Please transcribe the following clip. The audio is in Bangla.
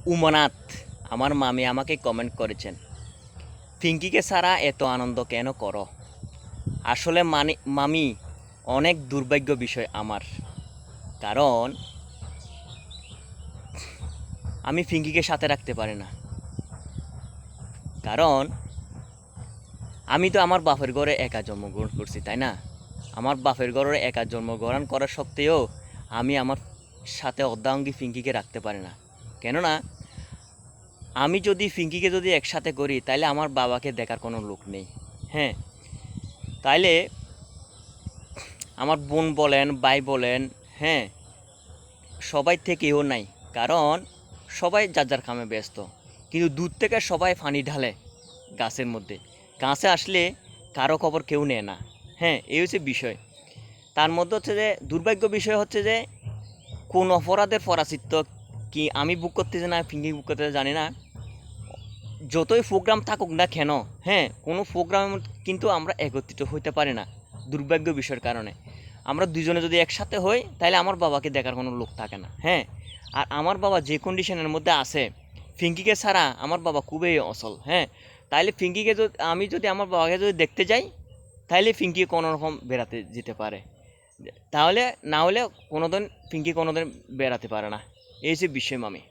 উমানাথ আমার মামি আমাকে কমেন্ট করেছেন, পিঙ্কিকে ছাড়া এত আনন্দ কেন করো? আসলে মামি, অনেক দুর্ভাগ্য বিষয় আমার। কারণ আমি পিঙ্কিকে সাথে রাখতে পারি না। কারণ আমি তো আমার বাপের ঘরে একা জন্মগ্রহণ করছি, তাই না? আমার বাপের ঘরে একা জন্মগ্রহণ করা সত্ত্বেও আমি আমার সাথে অর্ধাঙ্গী পিঙ্কিকে রাখতে পারি না। কেননা আমি যদি পিঙ্কিকে যদি একসাথে করি তাহলে আমার বাবাকে দেখার কোনো লোক নেই। হ্যাঁ, তাইলে আমার বোন বলেন, ভাই বলেন, হ্যাঁ, সবাই থেকেও নাই। কারণ সবাই যার যার কামে ব্যস্ত। কিন্তু দূর থেকে সবাই পানি ঢালে গাছের মধ্যে। গাছে আসলে কারো খবর কেউ নেয় না। হ্যাঁ, এই হচ্ছে বিষয়। তার মধ্যে হচ্ছে যে দুর্ভাগ্য বিষয় হচ্ছে যে কোন অপরাধের পরাচিত্ত কি আমি বুক করতেছি না, পিঙ্কি বুক করতেছে জানি না। যতই প্রোগ্রাম থাকুক না কেন, হ্যাঁ, কোনো প্রোগ্রাম কিন্তু আমরা একত্রিত হইতে পারি না দুর্ভাগ্য বিষয়ের কারণে। আমরা দুজনে যদি একসাথে হই তাহলে আমার বাবাকে দেখার কোনো লোক থাকে না। হ্যাঁ, আর আমার বাবা যে কন্ডিশনের মধ্যে আছে, ফিঙ্কিকে ছাড়া আমার বাবা খুবই অচল। হ্যাঁ, তাইলে ফিঙ্কিকে যদি আমি যদি আমার বাবাকে যদি দেখতে যাই তাহলে ফিঙ্কি কোনো রকম বেড়াতে যেতে পারে, তাহলে না হলে কোনোদিন ফিঙ্কি কোনোদিন বেড়াতে পারে না। এই যে বিষয় মামি।